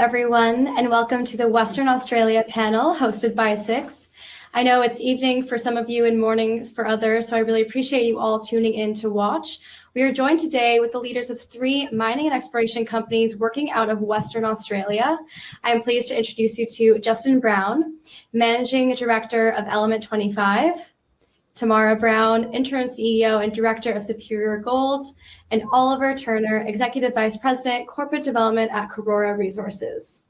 everyone, and welcome to the Western Australia panel hosted by SIX. I know it's evening for some of you and morning for others, so I really appreciate you all tuning in to watch. We are joined today with the leaders of 3 mining and exploration companies working out of Western Australia. I am pleased to introduce you to Justin Brown, Managing Director of Element 25, Tamara Brown, Interim CEO and Director of Superior Gold, and Oliver Turner, Executive Vice President, Corporate Development at Karora Resources.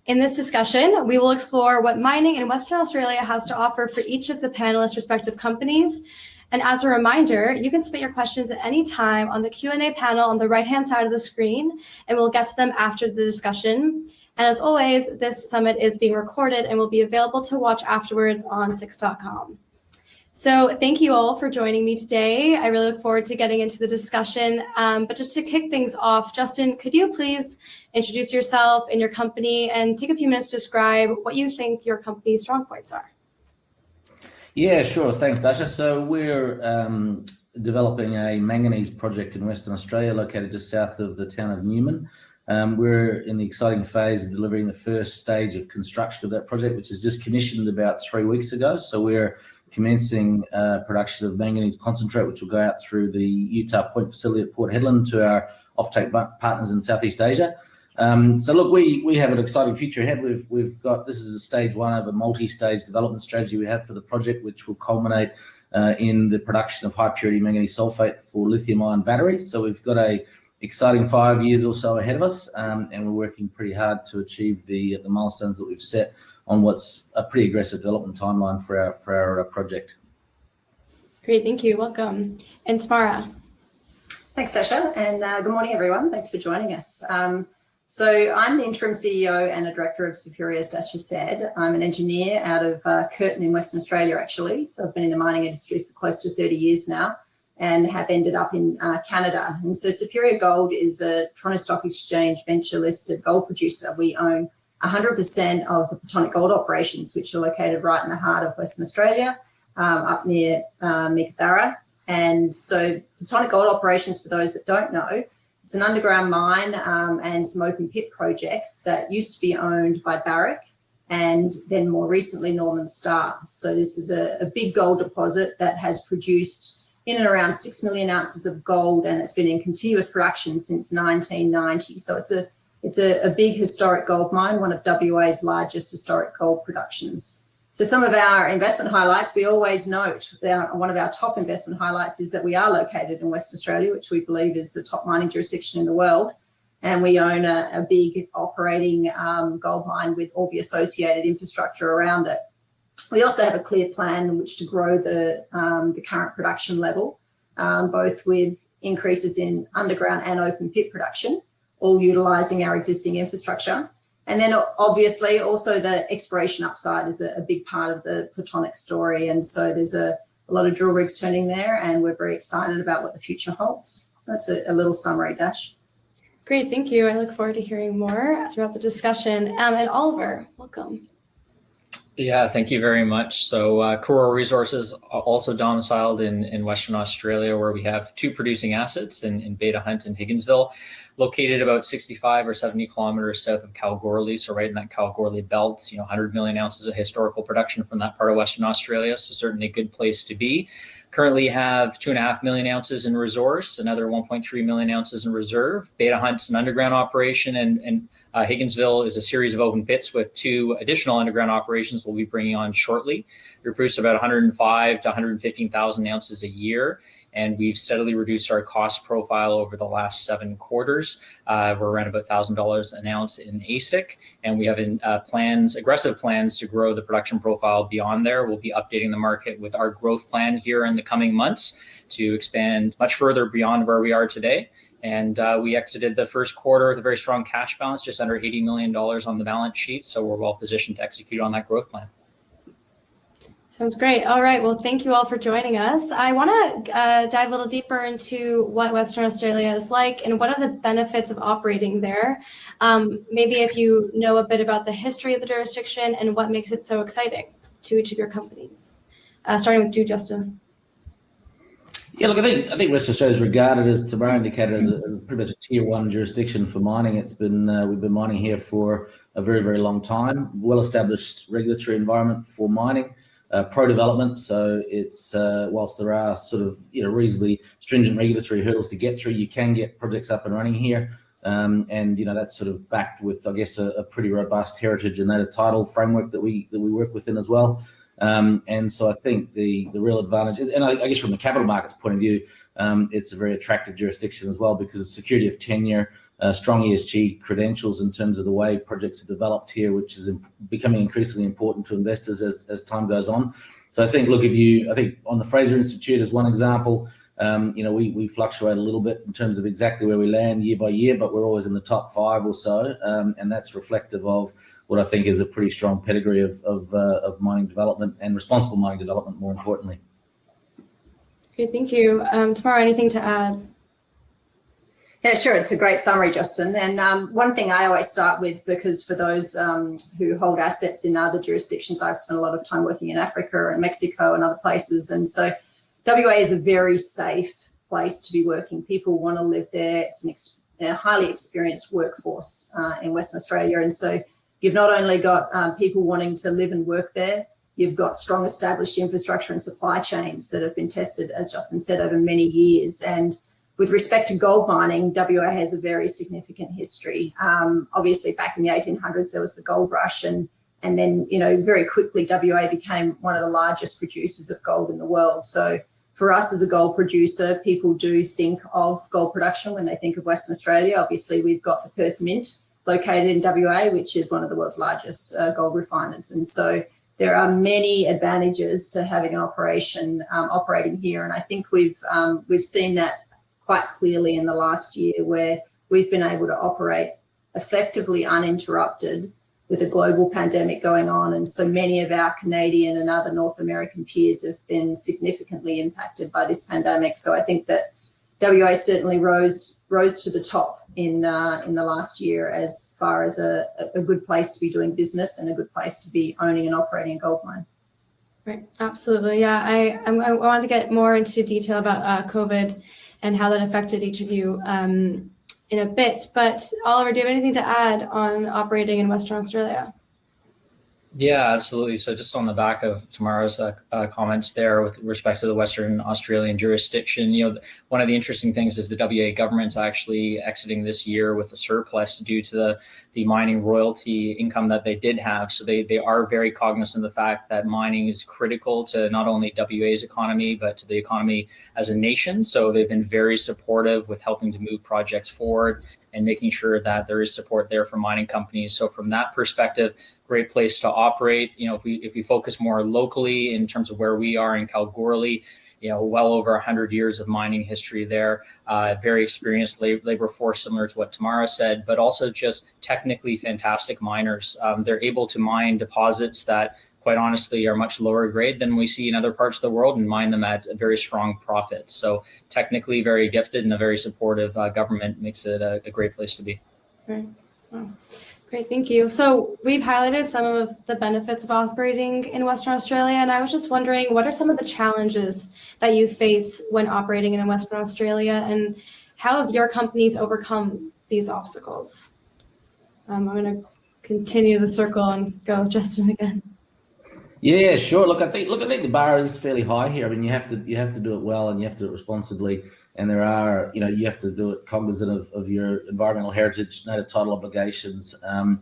In this discussion, we will explore what mining in Western Australia has to offer for each of the panelists' respective companies. And as a reminder, you can submit your questions at any time on the Q&A panel on the right-hand side of the screen, and we'll get to them after the discussion. And as always, this summit is being recorded and will be available to watch afterwards on six.com. So thank you all for joining me today. I really look forward to getting into the discussion. But just to kick things off, Justin, could you please introduce yourself and your company and take a few minutes to describe what you think your company's strong points are? Yeah, sure. Thanks, Dasha. So we're developing a manganese project in Western Australia located just south of the town of Newman. We're in the exciting phase of delivering the first stage of construction of that project, which is just commissioned about 3 weeks ago. So we're commencing production of manganese concentrate, which will go out through the Utah Point facility at Port Hedland to our offtake partners in Southeast Asia. So look, we have an exciting future ahead. We've got, this is a stage 1 of a multi-stage development strategy we have for the project, which will culminate in the production of high purity manganese sulfate for lithium-ion batteries. So we've got a exciting 5 years or so ahead of us, and we're working pretty hard to achieve the milestones that we've set on what's a pretty aggressive development timeline for our project. Great, thank you. Welcome. And Tamara. Thanks, Dasha, and good morning, everyone. Thanks for joining us. So I'm the interim CEO and a director of Superior, as Dasha said. I'm an engineer out of Curtin in Western Australia, actually. So I've been in the mining industry for close to 30 years now and have ended up in Canada. And so Superior Gold is a Toronto Stock Exchange venture-listed gold producer. We own 100% of the Plutonic Gold operations, which are located right in the heart of Western Australia, up near Meekatharra. And so Plutonic Gold operations, for those that don't know, it's an underground mine and some open pit projects that used to be owned by Barrick and then more recently Northern Star. So this is a big gold deposit that has produced in and around 6 million ounces of gold, and it's been in continuous production since 1990. So it's a big historic gold mine, one of WA's largest historic gold productions. So some of our investment highlights, we always note that one of our top investment highlights is that we are located in Western Australia, which we believe is the top mining jurisdiction in the world. And we own a big operating gold mine with all the associated infrastructure around it. We also have a clear plan in which to grow the current production level, both with increases in underground and open pit production, all utilising our existing infrastructure. And then obviously also the exploration upside is a big part of the Plutonic story. And so there's a lot of drill rigs turning there, and we're very excited about what the future holds. So that's a little summary, Dash. Great, thank you. I look forward to hearing more throughout the discussion. And Oliver, welcome. Yeah, thank you very much. So Karora Resources are also domiciled in Western Australia, where we have 2 producing assets in Beta Hunt and Higginsville, located about 65 or 70 kilometers south of Kalgoorlie. So right in that Kalgoorlie belt, 100 million ounces of historical production from that part of Western Australia. So certainly a good place to be. Currently have 2.5 million ounces in resource, another 1.3 million ounces in reserve. Beta Hunt's an underground operation, and Higginsville is a series of open pits with 2 additional underground operations we'll be bringing on shortly. We produce about 105 to 115,000 ounces a year, and we've steadily reduced our cost profile over the last 7 quarters. We're around about $1,000 an ounce in AISC, and we have aggressive plans to grow the production profile beyond there. We'll be updating the market with our growth plan here in the coming months to expand much further beyond where we are today. And we exited the first quarter with a very strong cash balance, just under $80 million on the balance sheet. So we're well positioned to execute on that growth plan. Sounds great. All right. Well, thank you all for joining us. I want to dive a little deeper into what Western Australia is like and what are the benefits of operating there. Maybe if you know a bit about the history of the jurisdiction and what makes it so exciting to each of your companies. Starting with you, Justin. Yeah, look, I think Western Australia is regarded, as Tamara indicated, as pretty much a tier one jurisdiction for mining. It's been we've been mining here for a very, very long time. Well-established regulatory environment for mining, pro-development. So it's whilst there are sort of reasonably stringent regulatory hurdles to get through, you can get projects up and running here. And that's sort of backed with, I guess, a pretty robust heritage and native title framework that we work within as well. And so I think the real advantage, and I guess from the capital markets point of view, it's a very attractive jurisdiction as well because of security of tenure, strong ESG credentials in terms of the way projects are developed here, which is becoming increasingly important to investors as time goes on. So I think, look, I think on the Fraser Institute as one example, we fluctuate a little bit in terms of exactly where we land year by year, but we're always in the top 5 or so, and that's reflective of what I think is a pretty strong pedigree of mining development and responsible mining development, more importantly. Okay, thank you. Tamara, anything to add? Yeah, sure. It's a great summary, Justin. And one thing I always start with, because for those who hold assets in other jurisdictions, I've spent a lot of time working in Africa and Mexico and other places. And so WA is a very safe place to be working. People want to live there. It's a highly experienced workforce in Western Australia. And so you've not only got people wanting to live and work there, you've got strong established infrastructure and supply chains that have been tested, as Justin said, over many years. And with respect to gold mining, WA has a very significant history. Obviously, back in the 1800s, there was the gold rush, and then, very quickly, WA became one of the largest producers of gold in the world. So for us as a gold producer, people do think of gold production when they think of Western Australia. Obviously, we've got the Perth Mint located in WA, which is one of the world's largest gold refiners. And so there are many advantages to having an operation operating here. And I think we've seen that quite clearly in the last year, where we've been able to operate effectively uninterrupted with a global pandemic going on. And so many of our Canadian and other North American peers have been significantly impacted by this pandemic. So I think that WA certainly rose to the top in the last year as far as a good place to be doing business and a good place to be owning and operating a gold mine. Right, absolutely. Yeah, I wanted to get more into detail about COVID and how that affected each of you in a bit. But Oliver, do you have anything to add on operating in Western Australia? Yeah, absolutely. So just on the back of Tamara's comments there with respect to the Western Australian jurisdiction, one of the interesting things is the WA government's actually exiting this year with a surplus due to the mining royalty income that they did have. So they are very cognizant of the fact that mining is critical to not only WA's economy, but to the economy as a nation. So they've been very supportive with helping to move projects forward and making sure that there is support there for mining companies. So from that perspective, great place to operate. If we focus more locally in terms of where we are in Kalgoorlie, well over 100 years of mining history there, very experienced labor force, similar to what Tamara said, but also just technically fantastic miners. They're able to mine deposits that, quite honestly, are much lower grade than we see in other parts of the world and mine them at very strong profits. So technically very gifted, and a very supportive government makes it a great place to be. Right. Wow. Great, thank you. So we've highlighted some of the benefits of operating in Western Australia, and I was just wondering, what are some of the challenges that you face when operating in Western Australia, and how have your companies overcome these obstacles? I'm going to continue the circle and go with Justin again. Yeah, sure. Look, I think the bar is fairly high here. I mean, you have to do it well, and you have to do it responsibly. And there are, you have to do it cognizant of your environmental heritage, native title obligations, and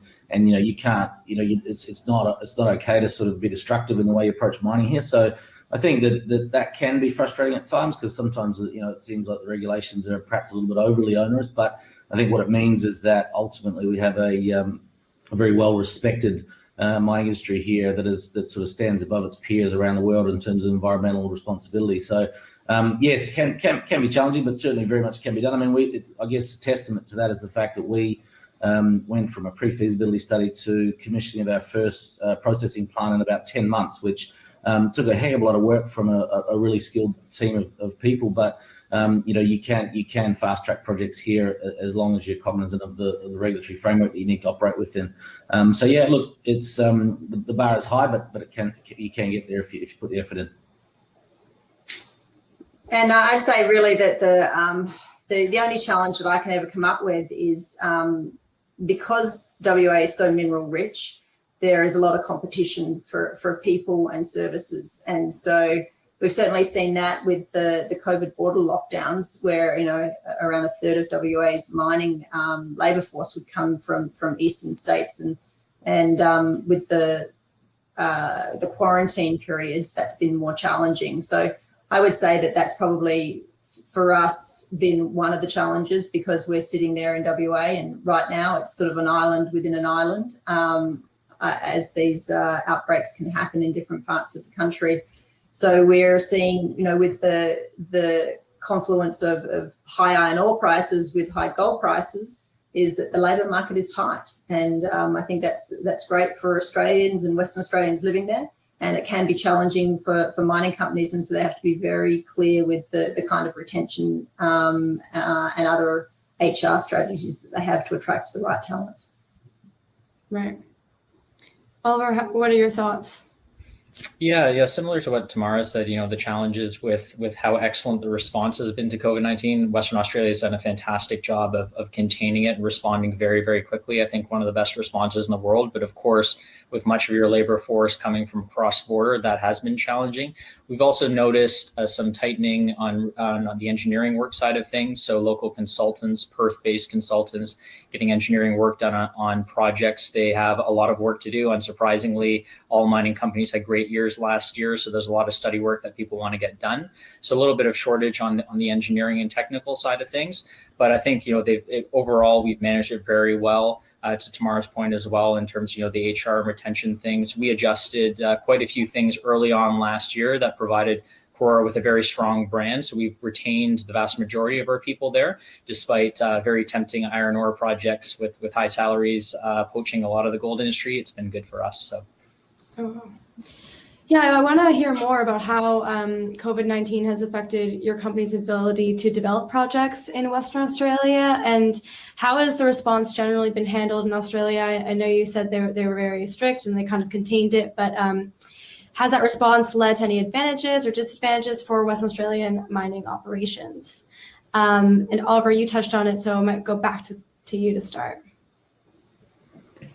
you can't, it's not okay to sort of be destructive in the way you approach mining here. So I think that can be frustrating at times, because sometimes it seems like the regulations are perhaps a little bit overly onerous. But I think what it means is that ultimately we have a very well respected mining industry here that sort of stands above its peers around the world in terms of environmental responsibility. So yes, can be challenging, but certainly very much can be done. I mean, I guess a testament to that is the fact that we went from a pre-feasibility study to commissioning of our first processing plant in about 10 months, which took a heck of a lot of work from a really skilled team of people. But you can fast track projects here as long as you're cognizant of the regulatory framework that you need to operate within. So yeah, look, it's the bar is high, but you can get there if you put the effort in. And I'd say really that the only challenge that I can ever come up with is because WA is so mineral rich, there is a lot of competition for people and services. And so we've certainly seen that with the COVID border lockdowns, where, you know, around a third of WA's mining labour force would come from eastern states, and with the quarantine periods, that's been more challenging. So I would say that that's probably, for us, been one of the challenges, because we're sitting there in WA, and right now it's sort of an island within an island, as these outbreaks can happen in different parts of the country. So we're seeing, you know, with the confluence of high iron ore prices with high gold prices, is that the labour market is tight. And I think that's great for Australians and Western Australians living there. And it can be challenging for mining companies. And so they have to be very clear with the kind of retention and other HR strategies that they have to attract the right talent. Right. Oliver, what are your thoughts? Yeah, similar to what Tamara said, you know, the challenges with how excellent the response has been to COVID-19. Western Australia has done a fantastic job of containing it and responding very, very quickly. I think one of the best responses in the world, but of course, with much of your labor force coming from across border, that has been challenging. We've also noticed some tightening on the engineering work side of things. So local consultants, Perth-based consultants, getting engineering work done on projects. They have a lot of work to do. Unsurprisingly, all mining companies had great years last year, so there's a lot of study work that people want to get done. So a little bit of shortage on the engineering and technical side of things. But I think, you know, overall, we've managed it very well. To Tamara's point as well, in terms of, you know, the HR and retention things, we adjusted quite a few things early on last year that provided Karora with a very strong brand. So we've retained the vast majority of our people there, despite very tempting iron ore projects with high salaries, poaching a lot of the gold industry. It's been good for us. So. Yeah, I want to hear more about how COVID-19 has affected your company's ability to develop projects in Western Australia, and how has the response generally been handled in Australia? I know you said they were very strict and they kind of contained it, but has that response led to any advantages or disadvantages for Western Australian mining operations? And Oliver, you touched on it, so I might go back to you to start.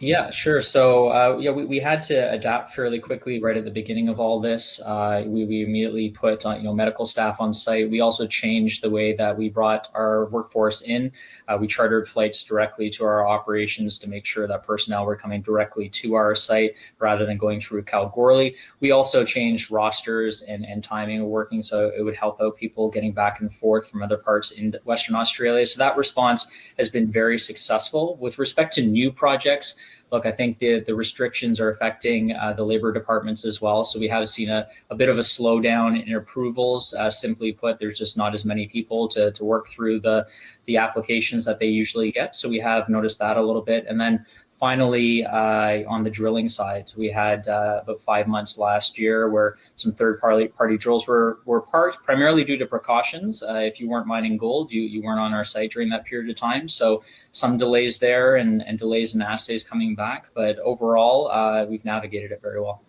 Yeah, sure. So we had to adapt fairly quickly right at the beginning of all this. We immediately put medical staff on site. We also changed the way that we brought our workforce in. We chartered flights directly to our operations to make sure that personnel were coming directly to our site rather than going through Kalgoorlie. We also changed rosters and timing of working, so it would help out people getting back and forth from other parts in Western Australia. So that response has been very successful. With respect to new projects, look, I think the restrictions are affecting the labor departments as well. So we have seen a bit of a slowdown in approvals. Simply put, there's just not as many people to work through the applications that they usually get. So we have noticed that a little bit. And then finally, on the drilling side, we had about 5 months last year where some third-party drills were parked, primarily due to precautions. If you weren't mining gold, you weren't on our site during that period of time. So some delays there and delays in assays coming back. But overall, we've navigated it very well.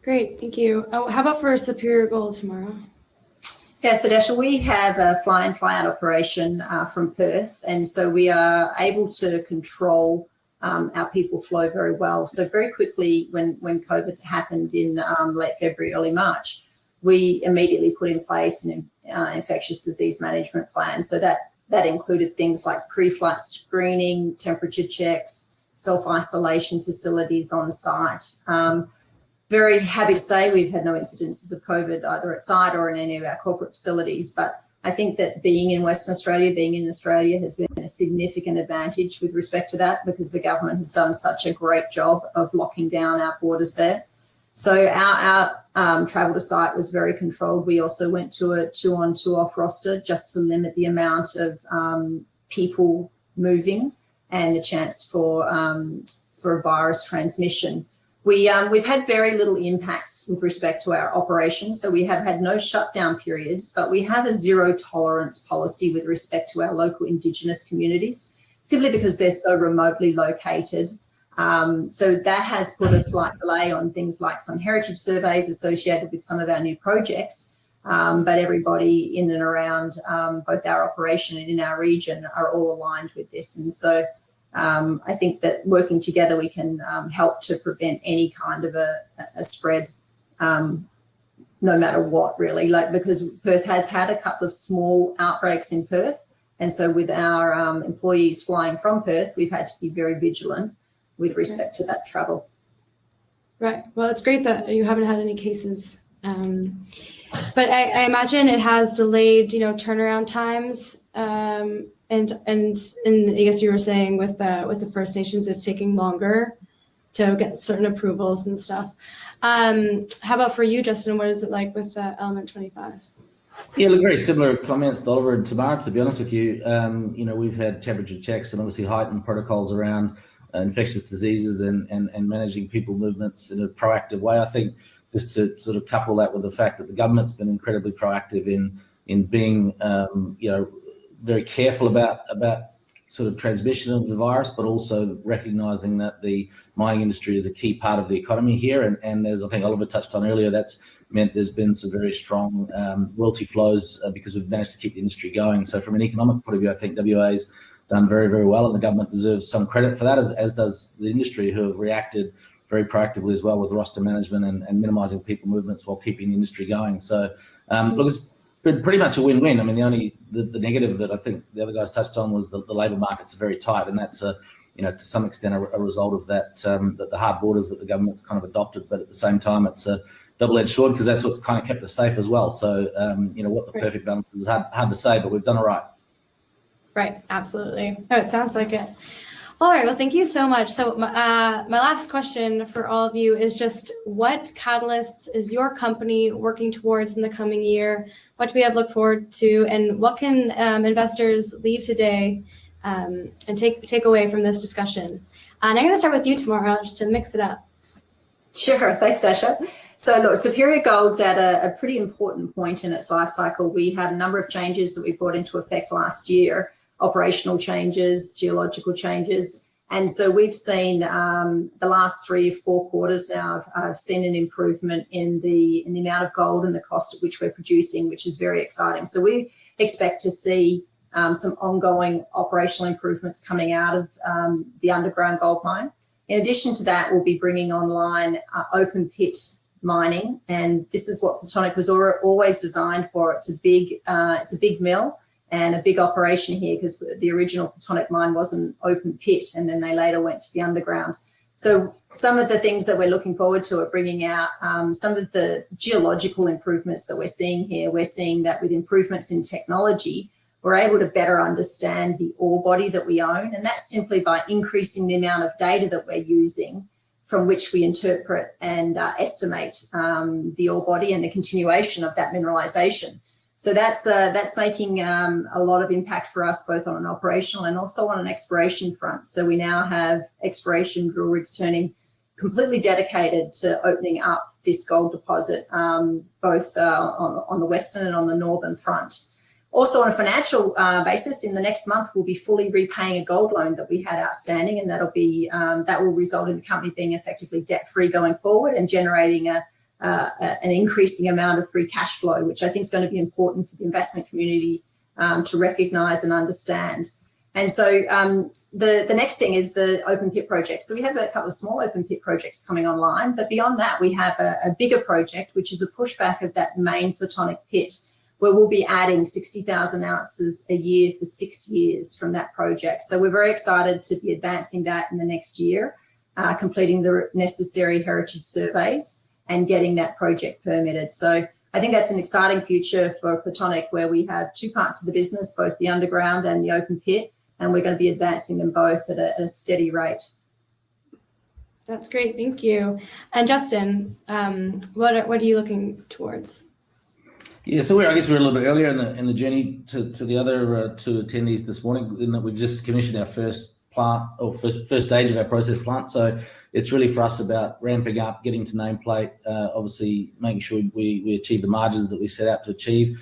Great, thank you. Oh, how about for Superior Gold tomorrow? Yeah, so Dasha, we have a fly-in, fly-out operation from Perth, and so we are able to control our people flow very well. So very quickly, when COVID happened in late February, early March, we immediately put in place an infectious disease management plan. So that included things like pre-flight screening, temperature checks, self-isolation facilities on site. Very happy to say we've had no incidences of COVID either at site or in any of our corporate facilities. But I think that being in Western Australia, being in Australia has been a significant advantage with respect to that, because the government has done such a great job of locking down our borders there. So our travel to site was very controlled. We also went to a 2-on 2-off roster just to limit the amount of people moving and the chance for virus transmission. We've had very little impacts with respect to our operations. So we have had no shutdown periods, but we have a zero tolerance policy with respect to our local Indigenous communities, simply because they're so remotely located. So that has put a slight delay on things like some heritage surveys associated with some of our new projects. But everybody in and around both our operation and in our region are all aligned with this. And so I think that working together, we can help to prevent any kind of a spread, no matter what, really. Because Perth has had a couple of small outbreaks in Perth. And so with our employees flying from Perth, we've had to be very vigilant with respect to that travel. Right. Well, it's great that you haven't had any cases. But I imagine it has delayed, turnaround times. And I guess you were saying with the First Nations, it's taking longer to get certain approvals and stuff. How about for you, Justin? What is it like with Element 25? Yeah, look, very similar comments to Oliver and Tamara, to be honest with you. We've had temperature checks and obviously heightened protocols around infectious diseases and managing people movements in a proactive way. I think just to sort of couple that with the fact that the government's been incredibly proactive in being, very careful about sort of transmission of the virus, but also recognising that the mining industry is a key part of the economy here. And as I think Oliver touched on earlier, that's meant there's been some very strong royalty flows because we've managed to keep the industry going. So from an economic point of view, I think WA's done very, very well, and the government deserves some credit for that, as does the industry, who have reacted very proactively as well with roster management and minimising people movements while keeping the industry going. So look, it's been pretty much a win-win. I mean, the negative that I think the other guys touched on was the labour markets are very tight, and that's to some extent a result of that the hard borders that the government's kind of adopted. But at the same time, it's a double-edged sword because that's what's kind of kept us safe as well. So what the perfect balance is hard to say, but we've done it right. Right, absolutely. Oh, it sounds like it. All right, well, thank you so much. So my last question for all of you is just what catalysts is your company working towards in the coming year? What do we have to look forward to? And what can investors leave today and take away from this discussion? And I'm going to start with you, Tamara, just to mix it up. Sure, thanks, Sasha. So look, Superior Gold's at a pretty important point in its life cycle. We had a number of changes that we brought into effect last year. Operational changes, geological changes. And so we've seen the last 3 or 4 quarters now, I've seen an improvement in the amount of gold and the cost at which we're producing, which is very exciting. So we expect to see some ongoing operational improvements coming out of the underground gold mine. In addition to that, we'll be bringing online open pit mining. And this is what Plutonic was always designed for. It's a big mill and a big operation here because the original Plutonic mine wasn't open pit, and then they later went to the underground. So some of the things that we're looking forward to are bringing out some of the geological improvements that we're seeing here. We're seeing that with improvements in technology, we're able to better understand the ore body that we own, and that's simply by increasing the amount of data that we're using from which we interpret and estimate the ore body and the continuation of that mineralization. So that's making a lot of impact for us, both on an operational and also on an exploration front. So we now have exploration drill rigs turning completely dedicated to opening up this gold deposit, both on the western and on the northern front. Also on a financial basis, in the next month, we'll be fully repaying a gold loan that we had outstanding, and that will result in the company being effectively debt-free going forward and generating an increasing amount of free cash flow, which I think is going to be important for the investment community to recognise and understand. And so the next thing is the open pit project. So we have a couple of small open pit projects coming online, but beyond that, we have a bigger project, which is a pushback of that main Plutonic pit, where we'll be adding 60,000 ounces a year for 6 years from that project. So we're very excited to be advancing that in the next year, completing the necessary heritage surveys and getting that project permitted. So I think that's an exciting future for Plutonic, where we have 2 parts of the business, both the underground and the open pit, and we're going to be advancing them both at a steady rate. That's great, thank you. And Justin, what are you looking towards? Yeah, so I guess we're a little bit earlier in the journey to the other 2 attendees this morning, in that we've just commissioned our first plant, or first stage of our process plant. So it's really for us about ramping up, getting to nameplate, obviously making sure we achieve the margins that we set out to achieve.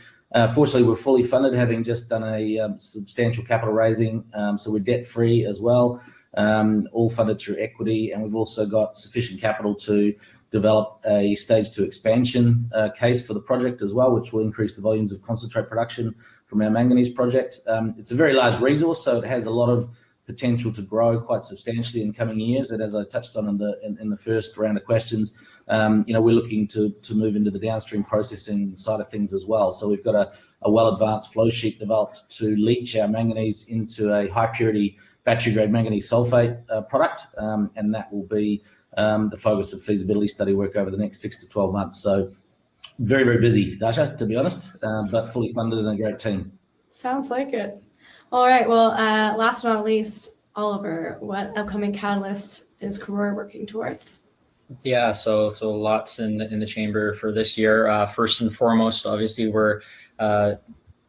Fortunately, we're fully funded, having just done a substantial capital raising, so we're debt free as well. all funded through equity. And we've also got sufficient capital to develop a stage 2 expansion case for the project as well, which will increase the volumes of concentrate production from our manganese project. It's a very large resource, so it has a lot of potential to grow quite substantially in coming years. And as I touched on in the first round of questions, we're looking to move into the downstream processing side of things as well. So we've got a well-advanced flow sheet developed to leach our manganese into a high-purity battery-grade manganese sulfate product, and that will be the focus of feasibility study work over the next 6 to 12 months. So very, very busy, Dasha, to be honest, but fully funded and a great team. Sounds like it. All right. Well, last but not least, Oliver, what upcoming catalyst is Karora working towards? Yeah, so lots in the chamber for this year. First and foremost, obviously, we're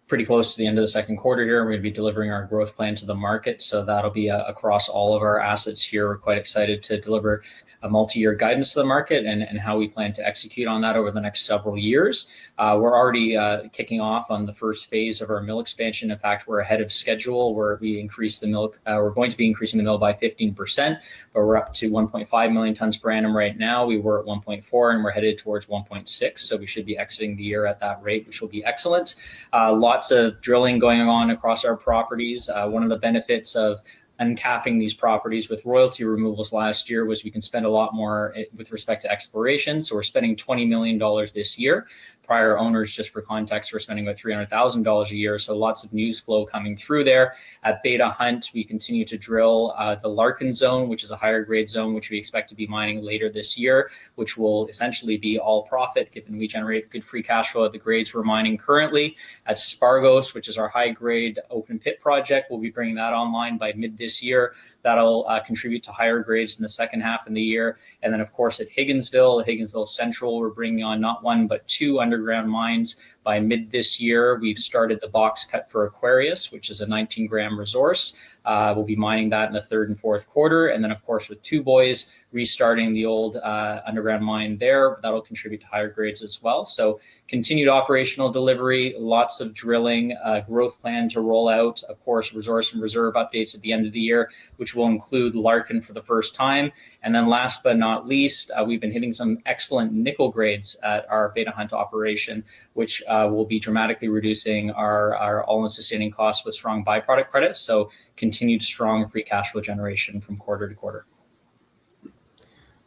pretty close to the end of the second quarter here. We're going to be delivering our growth plan to the market. So that'll be across all of our assets here. We're quite excited to deliver a multi-year guidance to the market and how we plan to execute on that over the next several years. We're already kicking off on the first phase of our mill expansion. In fact, we're ahead of schedule where we increased the mill. We're going to be increasing the mill by 15%, but we're up to 1.5 million tons per annum right now. We were at 1.4 and we're headed towards 1.6. So we should be exiting the year at that rate, which will be excellent. Lots of drilling going on across our properties. One of the benefits of uncapping these properties with royalty removals last year was we can spend a lot more with respect to exploration. So we're spending $20 million this year. Prior owners, just for context, were spending about $300,000 a year. So lots of news flow coming through there. At Beta Hunt, we continue to drill the Larkin zone, which is a higher grade zone, which we expect to be mining later this year, which will essentially be all profit given we generate good free cash flow at the grades we're mining currently. At Spargos, which is our high grade open pit project, we'll be bringing that online by mid this year. That'll contribute to higher grades in the second half of the year. And then, of course, at Higginsville Central, we're bringing on not one, but 2 underground mines by mid this year. We've started the box cut for Aquarius, which is a 19-gram resource. We'll be mining that in the third and fourth quarter. And then, of course, with Two Boys, restarting the old underground mine there, that'll contribute to higher grades as well. So continued operational delivery, lots of drilling, growth plan to roll out, of course, resource and reserve updates at the end of the year, which will include Larkin for the first time. And then last but not least, we've been hitting some excellent nickel grades at our Beta Hunt operation, which will be dramatically reducing our all-in sustaining costs with strong byproduct credits. So continued strong free cash flow generation from quarter to quarter.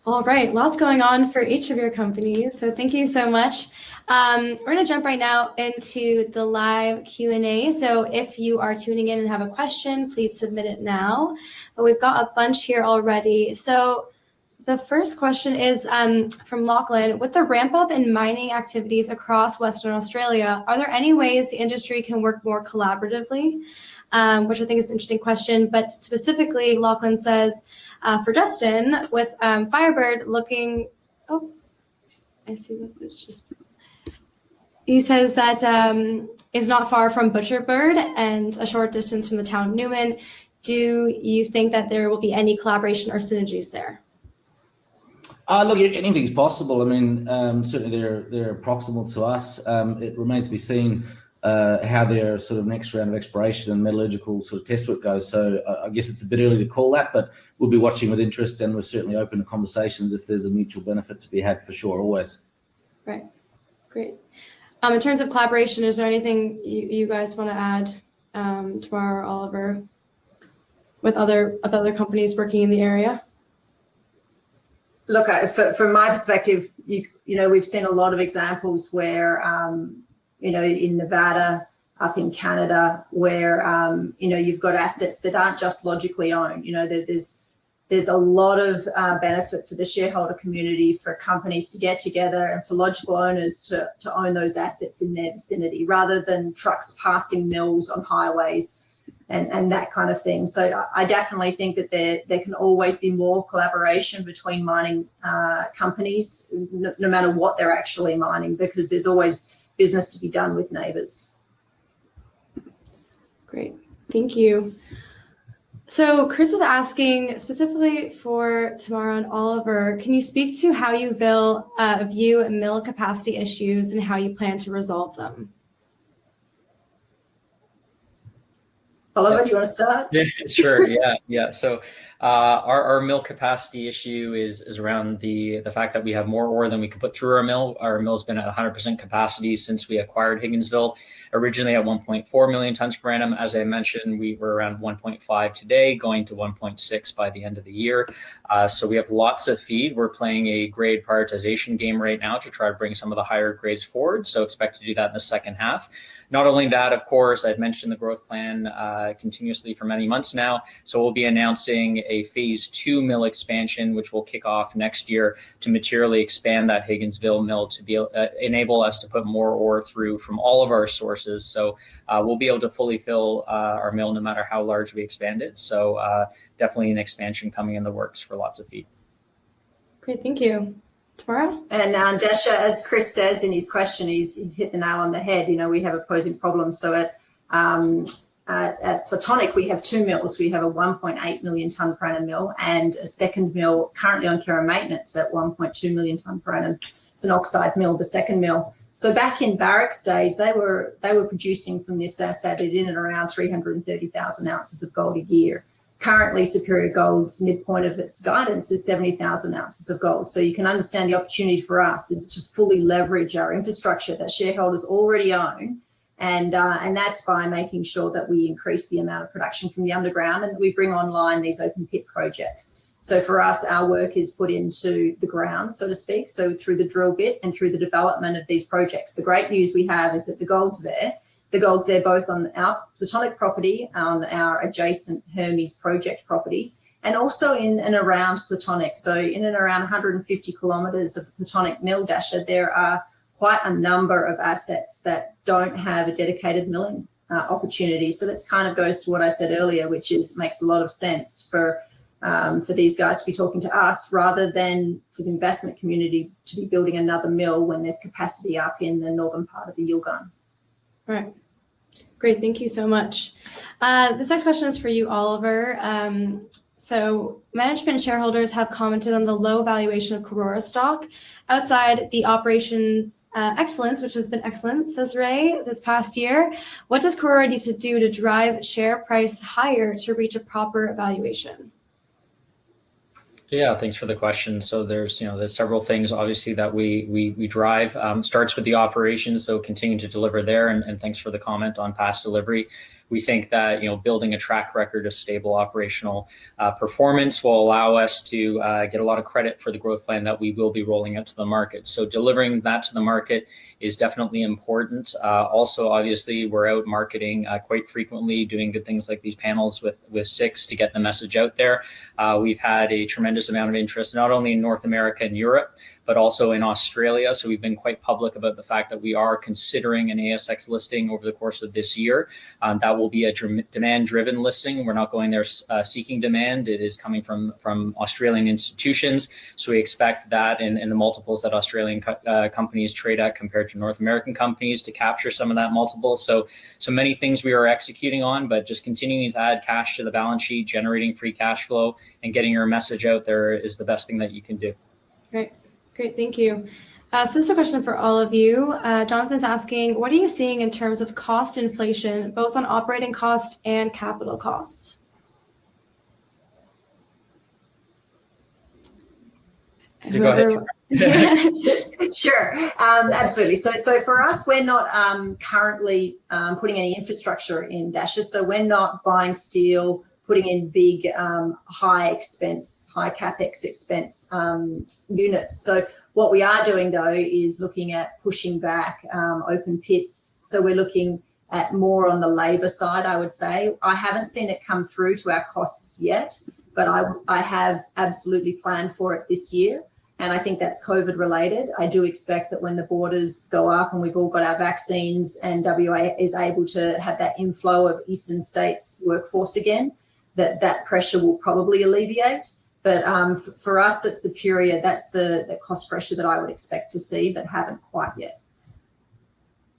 All right, lots going on for each of your companies. So thank you so much. We're going to jump right now into the live Q&A. So if you are tuning in and have a question, please submit it now. But we've got a bunch here already. So the first question is from Lachlan. With the ramp up in mining activities across Western Australia, are there any ways the industry can work more collaboratively? Which I think is an interesting question. But specifically, Lachlan says, for Justin, with Firebird looking, I see that it's just, he says that is not far from Butcherbird and a short distance from the town of Newman. Do you think that there will be any collaboration or synergies there? Look, anything's possible. I mean, certainly they're proximal to us. It remains to be seen how their sort of next round of exploration and metallurgical sort of test work goes. So I guess it's a bit early to call that, but we'll be watching with interest, and we're certainly open to conversations if there's a mutual benefit to be had, for sure, always. Right, great. In terms of collaboration, is there anything you guys want to add, Tamara or Oliver, with other companies working in the area? Look, from my perspective, you know, we've seen a lot of examples where, in Nevada, up in Canada, where, you've got assets that aren't just logically owned. There's a lot of benefit for the shareholder community, for companies to get together, and for logical owners to own those assets in their vicinity, rather than trucks passing mills on highways and that kind of thing. So I definitely think that there can always be more collaboration between mining companies, no matter what they're actually mining, because there's always business to be done with neighbours. Great, thank you. So Chris is asking specifically for Tamara and Oliver, can you speak to how you view mill capacity issues and how you plan to resolve them? Oliver, do you want to start? Yeah, sure. Yeah. So Our mill capacity issue is around the fact that we have more ore than we can put through our mill. Our mill's been at 100% capacity since we acquired Higginsville, originally at 1.4 million tons per annum. As I mentioned, we were around 1.5 today, going to 1.6 by the end of the year. So we have lots of feed. We're playing a grade prioritization game right now to try to bring some of the higher grades forward. So expect to do that in the second half. Not only that, of course, I've mentioned the growth plan continuously for many months now. So we'll be announcing a phase 2 mill expansion, which will kick off next year to materially expand that Higginsville mill to be enable us to put more ore through from all of our sources. So we'll be able to fully fill our mill no matter how large we expand it. So definitely an expansion coming in the works for lots of feed. Great, thank you. Tamara? And Dasha, as Chris says in his question, he's hit the nail on the head. You know, we have opposing problems. So at Plutonic, we have 2 mills. We have a 1.8 million ton per annum mill and a second mill currently on care and maintenance at 1.2 million ton per annum. It's an oxide mill, the second mill. So back in Barrick's days, they were producing from this asset in and around 330,000 ounces of gold a year. Currently, Superior Gold's midpoint of its guidance is 70,000 ounces of gold. So you can understand the opportunity for us is to fully leverage our infrastructure that shareholders already own. And that's by making sure that we increase the amount of production from the underground and that we bring online these open pit projects. So for us, our work is put into the ground, so to speak. So through the drill bit and through the development of these projects. The great news we have is that the gold's there. The gold's there both on our Plutonic property, on our adjacent Hermes project properties, and also in and around Plutonic. So in and around 150 kilometres of the Plutonic mill, Dasha, there are quite a number of assets that don't have a dedicated milling opportunity. So that kind of goes to what I said earlier, which is makes a lot of sense for these guys to be talking to us rather than for the investment community to be building another mill when there's capacity up in the northern part of the Yilgarn. Right. Great, thank you so much. This next question is for you, Oliver. So management and shareholders have commented on the low valuation of Karora stock outside the operation excellence, which has been excellent, says Ray, this past year. What does Karora need to do to drive share price higher to reach a proper valuation? Yeah, thanks for the question. So there's several things obviously that we drive. Starts with the operations, so continue to deliver there. And thanks for the comment on past delivery. We think that building a track record of stable operational performance will allow us to get a lot of credit for the growth plan that we will be rolling out to the market. So delivering that to the market is definitely important. Also, obviously, we're out marketing quite frequently, doing good things like these panels with SIX to get the message out there. We've had a tremendous amount of interest, not only in North America and Europe, but also in Australia. So we've been quite public about the fact that we are considering an ASX listing over the course of this year. That will be a demand-driven listing. We're not going there seeking demand. It is coming from Australian institutions. So we expect that in the multiples that Australian companies trade at compared to North American companies to capture some of that multiple. So many things we are executing on, but just continuing to add cash to the balance sheet, generating free cash flow, and getting your message out there is the best thing that you can do. Great, thank you. So this is a question for all of you. Jonathan's asking, what are you seeing in terms of cost inflation, both on operating costs and capital costs? Go ahead. Sure, absolutely. So for us, we're not currently putting any infrastructure in Dasha. So we're not buying steel, putting in big, high capex expense units. So what we are doing though is looking at pushing back open pits. So we're looking at more on the labor side, I would say. I haven't seen it come through to our costs yet, but I have absolutely planned for it this year. And I think that's COVID related. I do expect that when the borders go up and we've all got our vaccines and WA is able to have that inflow of eastern states workforce again, that pressure will probably alleviate. But for us at Superior, that's the cost pressure that I would expect to see, but haven't quite yet.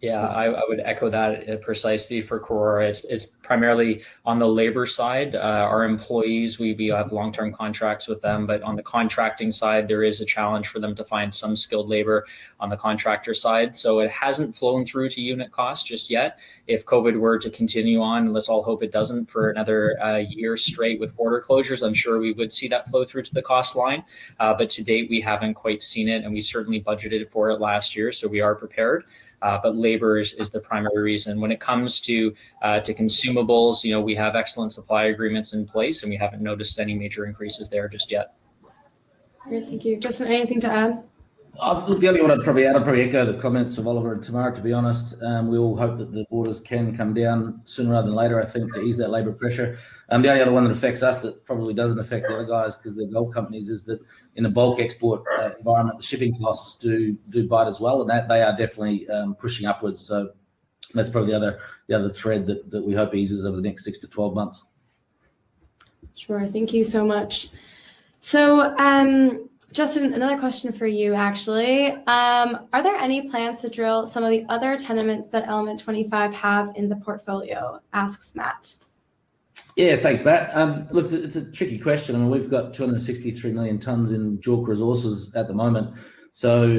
Yeah, I would echo that precisely for Karora. It's primarily on the labor side. Our employees, we have long-term contracts with them, but on the contracting side, there is a challenge for them to find some skilled labor on the contractor side. So it hasn't flown through to unit cost just yet. If COVID were to continue on, let's all hope it doesn't, for another year straight with border closures, I'm sure we would see that flow through to the cost line. But to date, we haven't quite seen it, and we certainly budgeted for it last year, so we are prepared. But labor is the primary reason. When it comes to consumables, we have excellent supply agreements in place, and we haven't noticed any major increases there just yet. Great, thank you. Justin, anything to add? Look, the only one I'd probably echo the comments of Oliver and Tamara, to be honest. We all hope that the borders can come down sooner rather than later, I think, to ease that labour pressure. The only other one that affects us that probably doesn't affect the other guys because they're gold companies is that in the bulk export environment, the shipping costs do bite as well, and that they are definitely pushing upwards. So that's probably the other thread that we hope eases over the next 6 to 12 months. Sure, thank you so much. So, Justin, another question for you, actually. Are there any plans to drill some of the other tenements that Element 25 have in the portfolio? Asks Matt. Yeah, thanks, Matt. Look, it's a tricky question. I mean, we've got 263 million tonnes in JORC resources at the moment. So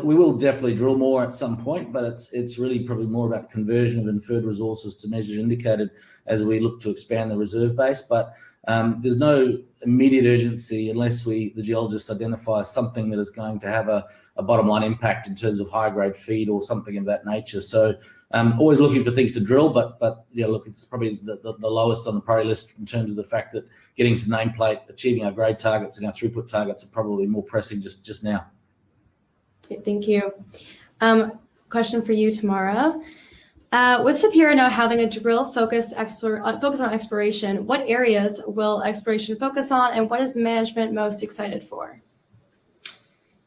we will definitely drill more at some point, but it's really probably more about conversion of inferred resources to measured indicated as we look to expand the reserve base. But there's no immediate urgency unless the geologist identifies something that is going to have a bottom line impact in terms of high grade feed or something of that nature. So always looking for things to drill, but look, it's probably the lowest on the priority list in terms of the fact that getting to nameplate, achieving our grade targets and our throughput targets are probably more pressing just now. Okay, thank you. Question for you, Tamara. With Superior now having a drill focus on exploration, what areas will exploration focus on, and what is management most excited for?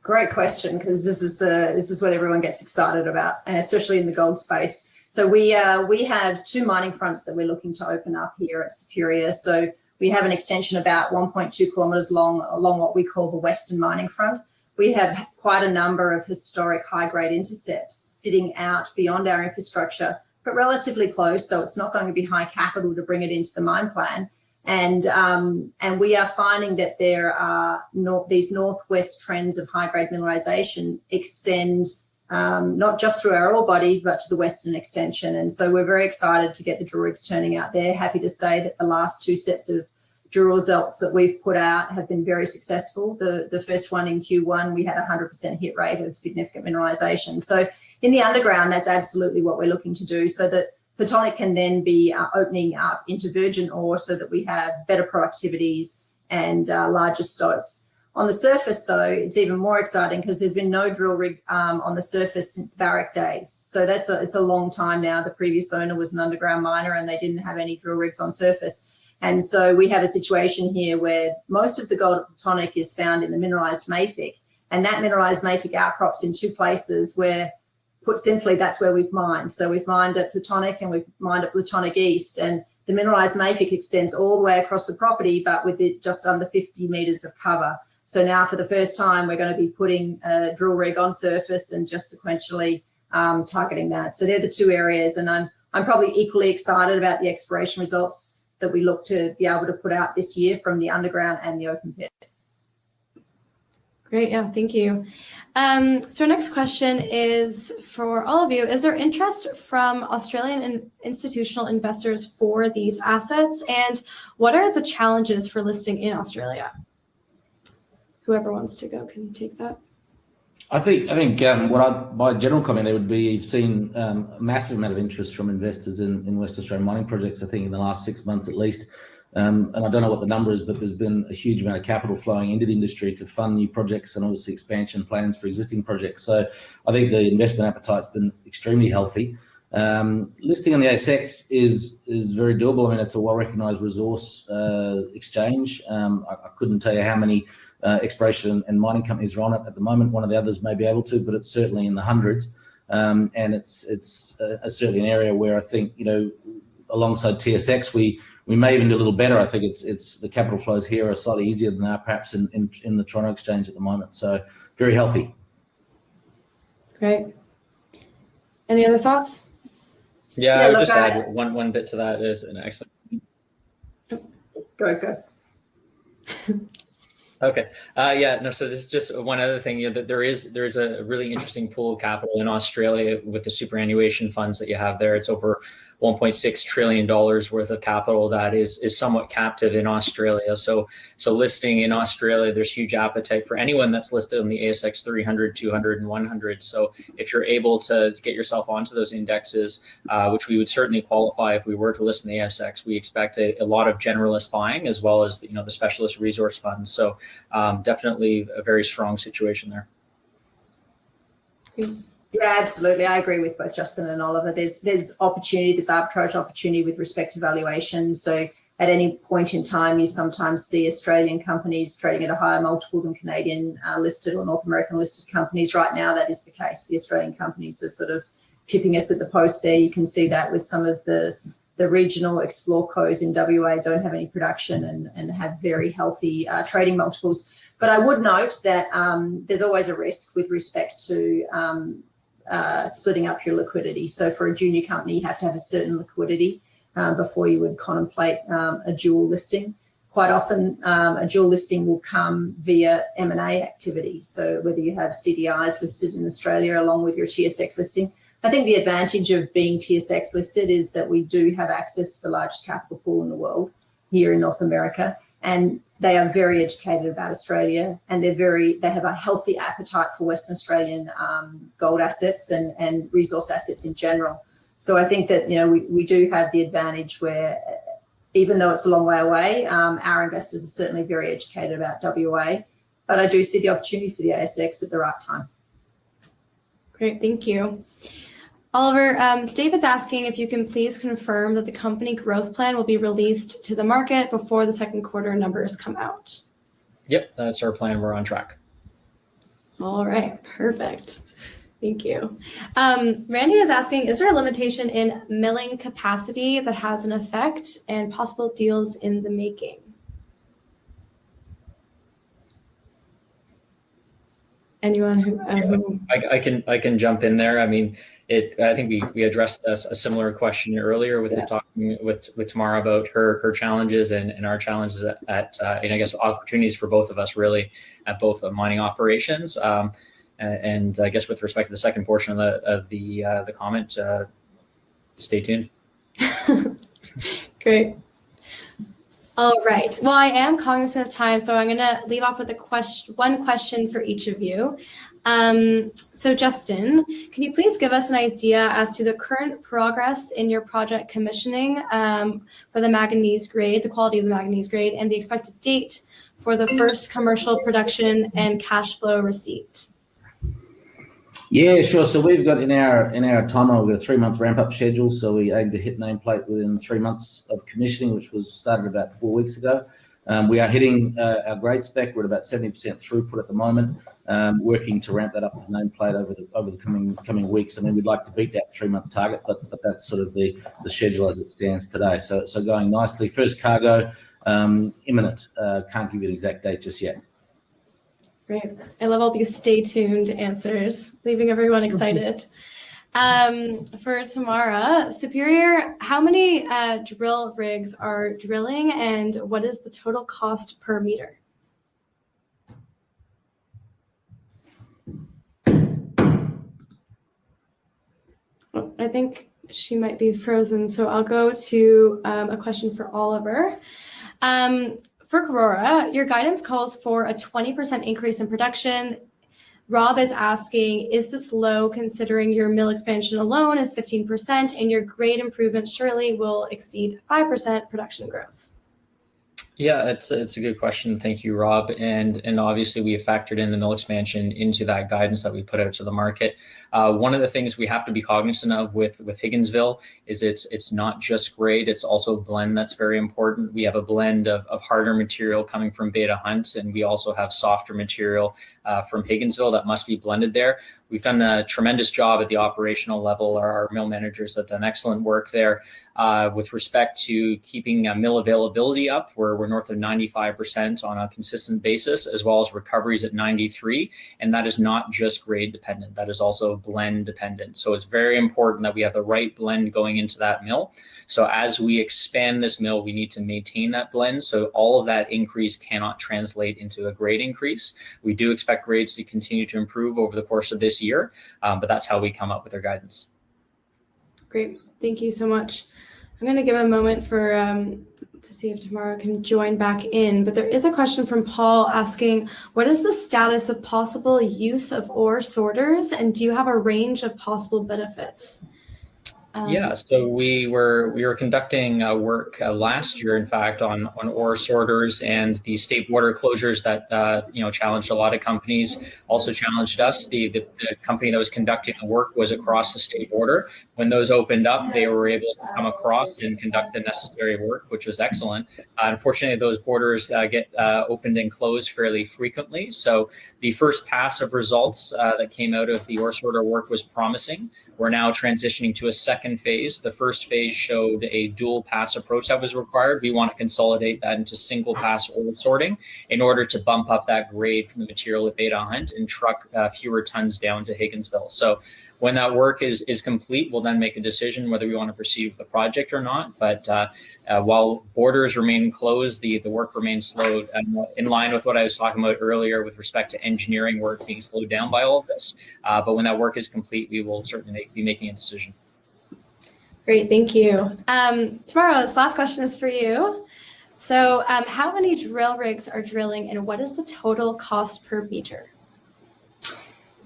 Great question, because this is what everyone gets excited about, and especially in the gold space. So we have 2 mining fronts that we're looking to open up here at Superior. So we have an extension about 1.2 kilometres long along what we call the Western Mining Front. We have quite a number of historic high-grade intercepts sitting out beyond our infrastructure, but relatively close, so it's not going to be high capital to bring it into the mine plan. And we are finding that there are these northwest trends of high-grade mineralisation extend not just through our ore body, but to the western extension. And so we're very excited to get the drill rigs turning out there. Happy to say that the last 2 sets of drill results that we've put out have been very successful. The first one in Q1, we had a 100% hit rate of significant mineralisation. So in the underground, that's absolutely what we're looking to do, so that Plutonic can then be opening up into virgin ore so that we have better productivities and larger stopes. On the surface, though, it's even more exciting because there's been no drill rig on the surface since Barrick days. So it's a long time now. The previous owner was an underground miner and they didn't have any drill rigs on surface. And so we have a situation here where most of the gold at Plutonic is found in the mineralised mafic, and that mineralised mafic outcrops in 2 places where, put simply, that's where we've mined. So we've mined at Plutonic and we've mined at Plutonic East, and the mineralised mafic extends all the way across the property, but with it just under 50 metres of cover. So now for the first time, we're going to be putting a drill rig on surface and just sequentially targeting that. So they're the 2 areas, and I'm probably equally excited about the exploration results that we look to be able to put out this year from the underground and the open pit. Great, yeah, thank you. So our next question is for all of you. Is there interest from Australian and institutional investors for these assets? And what are the challenges for listing in Australia? Whoever wants to go can take that. I think my general comment there would be you've seen a massive amount of interest from investors in West Australian mining projects, I think in the last 6 months at least. And I don't know what the number is, but there's been a huge amount of capital flowing into the industry to fund new projects and obviously expansion plans for existing projects. So I think the investment appetite's been extremely healthy. Listing on the ASX is very doable. I mean, it's a well-recognised resource exchange. I couldn't tell you how many exploration and mining companies are on it at the moment. One of the others may be able to, but it's certainly in the hundreds. And it's certainly an area where I think, alongside TSX, we may even do a little better. I think it's the capital flows here are slightly easier than they are perhaps in the Toronto Exchange at the moment. So very healthy. Great. Any other thoughts? Yeah, Yeah, I would look, just add one bit to that is an excellent. Go. Okay. Yeah. No. So this is just one other thing. That there's a really interesting pool of capital in Australia with the superannuation funds that you have there. It's over $1.6 trillion worth of capital that is somewhat captive in Australia. So listing in Australia, there's huge appetite for anyone that's listed on the ASX 300, 200, and 100. So if you're able to get yourself onto those indexes, which we would certainly qualify if we were to list in the ASX, we expect a lot of generalist buying as well as the specialist resource funds. So definitely a very strong situation there. Yeah, absolutely. I agree with both Justin and Oliver. There's opportunity, there's arbitrage opportunity with respect to valuation. So at any point in time, you sometimes see Australian companies trading at a higher multiple than Canadian listed or North American listed companies. Right now, that is the case. The Australian companies are sort of tipping us at the post there. You can see that with some of the regional explorcos in WA don't have any production and have very healthy trading multiples. But I would note that there's always a risk with respect to splitting up your liquidity. So for a junior company, you have to have a certain liquidity before you would contemplate a dual listing. Quite often, a dual listing will come via M&A activity. So whether you have CDIs listed in Australia along with your TSX listing. I think the advantage of being TSX listed is that we do have access to the largest capital pool in the world here in North America. And they are very educated about Australia, and they have a healthy appetite for Western Australian gold assets and resource assets in general. So I think that we do have the advantage where, even though it's a long way away, our investors are certainly very educated about WA. But I do see the opportunity for the ASX at the right time. Great, thank you. Oliver, Dave is asking if you can please confirm that the company growth plan will be released to the market before the second quarter numbers come out. Yep, that's our plan. We're on track. All right, perfect. Thank you. Randy is asking, is there a limitation in milling capacity that has an effect and possible deals in the making? Anyone who I can jump in there. I mean, I think we addressed a similar question earlier with talking with Tamara about her challenges and our challenges at and I guess opportunities for both of us really at both mining operations. And I guess with respect to the second portion of the comment, stay tuned. Great. All right. Well, I am cognizant of time, so I'm going to leave off with one question for each of you. So Justin, can you please give us an idea as to the current progress in your project commissioning for the manganese grade, the quality of the manganese grade, and the expected date for the first commercial production and cash flow receipt? Yeah, sure. So we've got in our timeline, we've got a 3-month ramp-up schedule. So we aim to hit nameplate within 3 months of commissioning, which was started about 4 weeks ago. We are hitting our grade spec. We're at about 70% throughput at the moment, working to ramp that up to nameplate over the coming weeks. I mean, we'd like to beat that 3-month target, but that's sort of the schedule as it stands today. So going nicely. First cargo imminent. Can't give you an exact date just yet. Great. I love all these stay tuned answers, leaving everyone excited. For Tamara, Superior, how many drill rigs are drilling and what is the total cost per meter? Oh, I think she might be frozen, so I'll go to a question for Oliver. For Karora, your guidance calls for a 20% increase in production. Rob is asking, is this low considering your mill expansion alone is 15% and your grade improvement surely will exceed 5% production growth? Yeah, it's a good question. Thank you, Rob. And obviously we have factored in the mill expansion into that guidance that we put out to the market. One of the things we have to be cognizant of with Higginsville is it's not just grade, it's also blend that's very important. We have a blend of harder material coming from Beta Hunt, and we also have softer material from Higginsville that must be blended there. We've done a tremendous job at the operational level. Our mill managers have done excellent work there. with respect to keeping mill availability up, where we're north of 95% on a consistent basis, as well as recoveries at 93%. And that is not just grade dependent, that is also blend dependent. So it's very important that we have the right blend going into that mill. So as we expand this mill, we need to maintain that blend. So all of that increase cannot translate into a grade increase. We do expect grades to continue to improve over the course of this year, but that's how we come up with our guidance. Great. Thank you so much. I'm going to give a moment for to see if Tamara can join back in, but there is a question from Paul asking, what is the status of possible use of ore sorters, and do you have a range of possible benefits? Yeah, so we were conducting work last year, in fact, on ore sorters, and the state border closures that challenged a lot of companies also challenged us. The company that was conducting the work was across the state border. When those opened up, they were able to come across and conduct the necessary work, which was excellent. Unfortunately, those borders get opened and closed fairly frequently. So the first pass of results that came out of the ore sorter work was promising. We're now transitioning to a second phase. The first phase showed a dual pass approach that was required. We want to consolidate that into single pass ore sorting in order to bump up that grade from the material at Beta Hunt and truck fewer tons down to Higginsville. So when that work is complete, we'll then make a decision whether we want to proceed with the project or not. But while borders remain closed, the work remains slowed, in line with what I was talking about earlier with respect to engineering work being slowed down by all of this. But when that work is complete, we will certainly be making a decision. Great, thank you. Tamara, this last question is for you. So how many drill rigs are drilling, and what is the total cost per meter?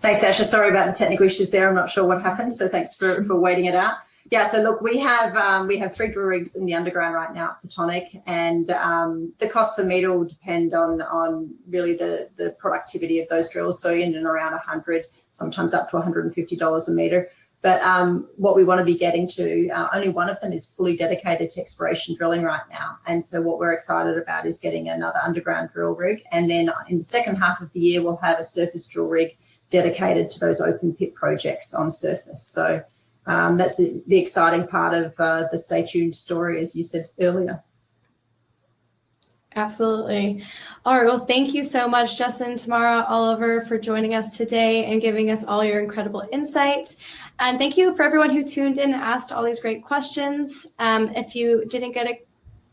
Thanks, Asha. Sorry about the technical issues there. I'm not sure what happened, so thanks for waiting it out. Yeah, so look, we have 3 drill rigs in the underground right now at Plutonic, and the cost per meter will depend on really the productivity of those drills. So in and around 100, sometimes up to $150 a meter. But what we want to be getting to, only one of them is fully dedicated to exploration drilling right now. And so what we're excited about is getting another underground drill rig. And then in the second half of the year, we'll have a surface drill rig dedicated to those open pit projects on surface. So that's the exciting part of the stay tuned story, as you said earlier. Absolutely. All right. Well, thank you so much, Justin, Tamara, Oliver, for joining us today and giving us all your incredible insight. And thank you for everyone who tuned in and asked all these great questions. If you didn't get a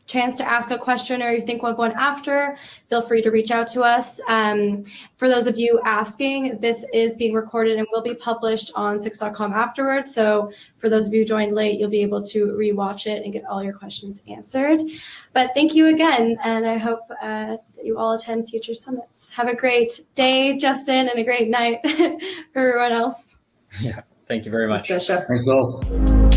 chance to ask a question or you think of one after, feel free to reach out to us. For those of you asking, this is being recorded and will be published on 6.com afterwards. So for those of you who joined late, you'll be able to rewatch it and get all your questions answered. But thank you again, and I hope that you all attend future summits. Have a great day, Justin, and a great night for everyone else. Yeah, thank you very much. Thanks, Asha. Thanks all.